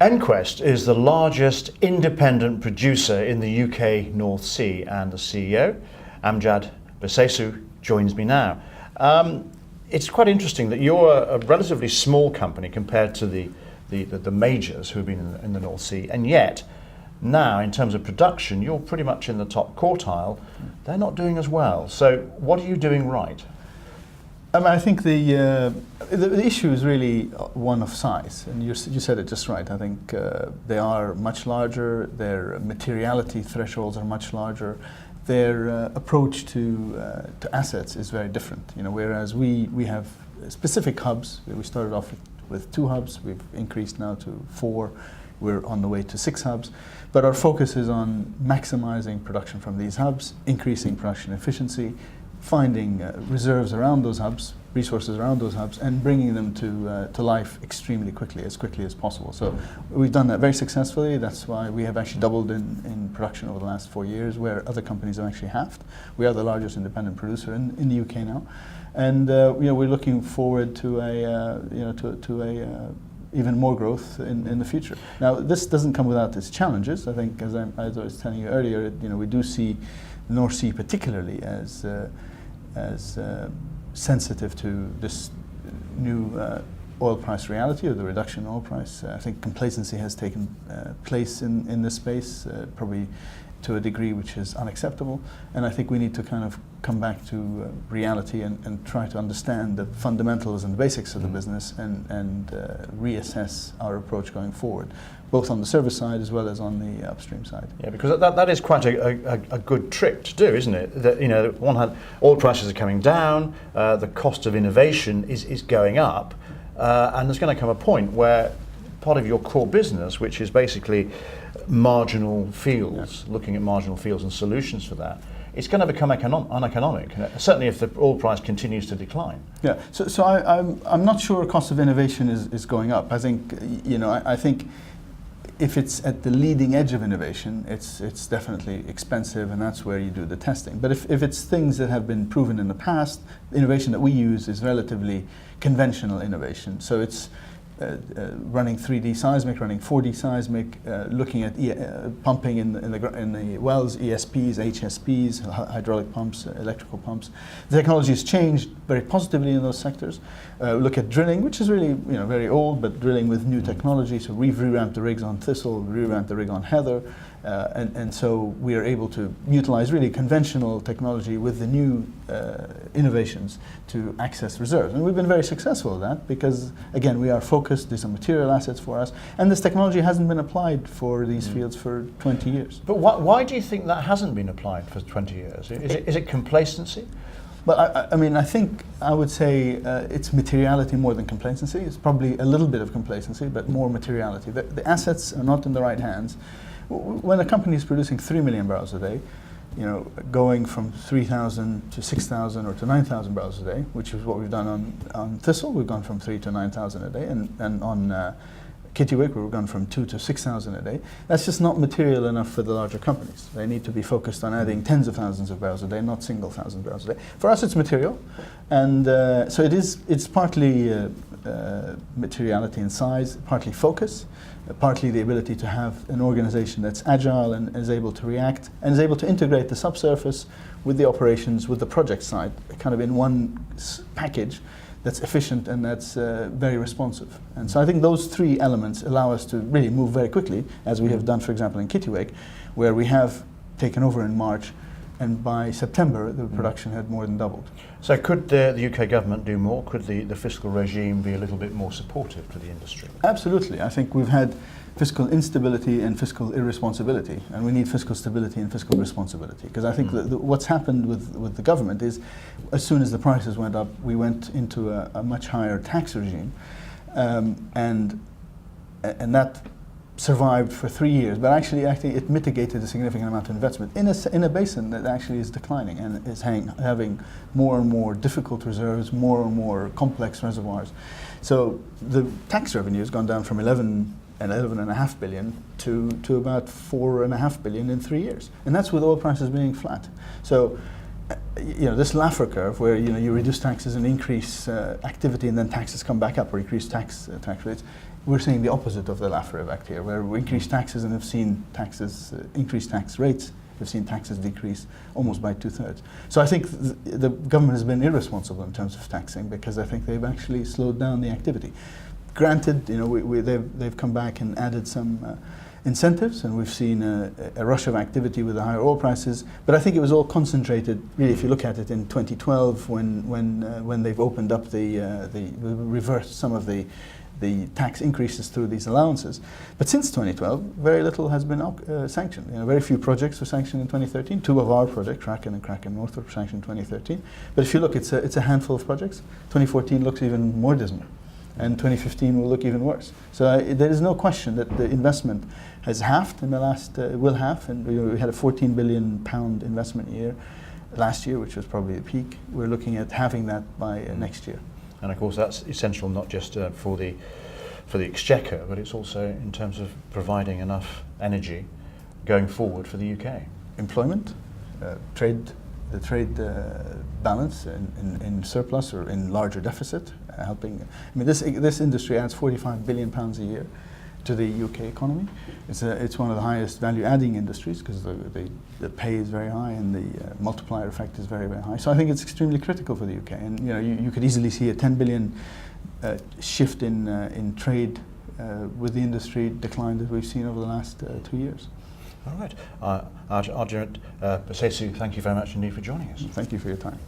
EnQuest is the largest independent producer in the UK North Sea, and the CEO, Amjad Bseisu, joins me now. It's quite interesting that you're a relatively small company compared to the majors who have been in the North Sea, and yet now in terms of production you're pretty much in the top quartile. They're not doing as well. So what are you doing right? I think the issue is really one of size, and you said it just right. I think they are much larger, their materiality thresholds are much larger, their approach to assets is very different. Whereas we have specific hubs. We started off with 2 hubs, we've increased now to 4, we're on the way to 6 hubs, but our focus is on maximizing production from these hubs, increasing production efficiency, finding reserves around those hubs, resources around those hubs, and bringing them to life extremely quickly as possible. So we've done that very successfully. That's why we have actually doubled in production over the last 4 years, where other companies have actually halved. We are the largest independent producer in the UK now, and we're looking forward to even more growth in the future. Now, this doesn't come without its challenges. I think, as I was telling you earlier, we do see the North Sea particularly as sensitive to this new oil price reality, or the reduction in oil price. I think complacency has taken place in this space, probably to a degree which is unacceptable, and I think we need to kind of come back to reality and try to understand the fundamentals and the basics of the business, and reassess our approach going forward, both on the service side as well as on the upstream side. Yeah, because that is quite a good trick to do, isn't it? That, one hand, oil prices are coming down, the cost of innovation is going up, and there's going to come a point where part of your core business, which is basically marginal fields, looking at marginal fields and solutions for that, it's going to become uneconomic, certainly if the oil price continues to decline. Yeah, so I'm not sure cost of innovation is going up. I think, I think if it's at the leading edge of innovation, it's definitely expensive, and that's where you do the testing. But if it's things that have been proven in the past, the innovation that we use is relatively conventional innovation. So it's running 3D seismic, running 4D seismic, looking at pumping in the wells, ESPs, HSPs, hydraulic pumps, electrical pumps. The technology has changed very positively in those sectors. Look at drilling, which is really very old, but drilling with new technology. So we've revamped the rigs on Thistle, revamped the rig on Heather, and so we are able to utilize really conventional technology with the new innovations to access reserves. And we've been very successful at that because, again, we are focused, these are material assets for us, and this technology hasn't been applied for these fields for 20 years. But why do you think that hasn't been applied for 20 years? Is it complacency? Well, I think I would say it's materiality more than complacency. It's probably a little bit of complacency, but more materiality. The assets are not in the right hands. When a company is producing 3 million barrels a day, going from 3,000 to 6,000 or to 9,000 barrels a day, which is what we've done on Thistle. We've gone from 3 to 9,000 a day, and on Kittiwake, we've gone from 2 to 6,000 a day. That's just not material enough for the larger companies. They need to be focused on adding tens of thousands of barrels a day, not single thousand barrels a day. For us, it's material, and so it's partly materiality and size, partly focus, partly the ability to have an organization that's agile and is able to react and is able to integrate the subsurface with the operations, with the project side, kind of in one package that's efficient and that's very responsive. And so I think those 3 elements allow us to really move very quickly, as we have done, for example, in Kittiwake, where we have taken over in March, and by September the production had more than doubled. So could the UK government do more? Could the fiscal regime be a little bit more supportive to the industry? Absolutely. I think we've had fiscal instability and fiscal irresponsibility, and we need fiscal stability and fiscal responsibility. Because I think what's happened with the government is, as soon as the prices went up, we went into a much higher tax regime, and that survived for 3 years, but actually it mitigated a significant amount of investment in a basin that actually is declining and is having more and more difficult reserves, more and more complex reservoirs. So the tax revenue has gone down from 11.5 billion to about 4.5 billion in 3 years, and that's with oil prices being flat. So this Laffer curve, where you reduce taxes and increase activity, and then taxes come back up, or increase tax rates, we're seeing the opposite of the Laffer effect here, where we increase taxes and have seen increased tax rates. We've seen taxes decrease almost by 2/3. So I think the government has been irresponsible in terms of taxing, because I think they've actually slowed down the activity. Granted, they've come back and added some incentives, and we've seen a rush of activity with the higher oil prices. But I think it was all concentrated, really, if you look at it, in 2012, when they've opened up reversed some of the tax increases through these allowances. But since 2012, very little has been sanctioned. Very few projects were sanctioned in 2013. 2 of our projects, Kraken and Kraken North, were sanctioned in 2013. But if you look, it's a handful of projects. 2014 looks even more dismal, and 2015 will look even worse. So there is no question that the investment has halved in the last, will halve, and we had a £14 billion investment year last year, which was probably the peak. We're looking at having that by next year. And of course that's essential not just for the exchequer, but it's also in terms of providing enough energy going forward for the UK. Employment, the trade balance in surplus or in larger deficit, helping. I mean, this industry adds £45 billion a year to the UK economy. It's one of the highest value-adding industries, because the pay is very high and the multiplier effect is very, very high. So I think it's extremely critical for the UK. And you could easily see a 10 billion shift in trade with the industry decline that we've seen over the last 2 years. All right. Amjad Bseisu, thank you very much indeed for joining us. Thank you for your time.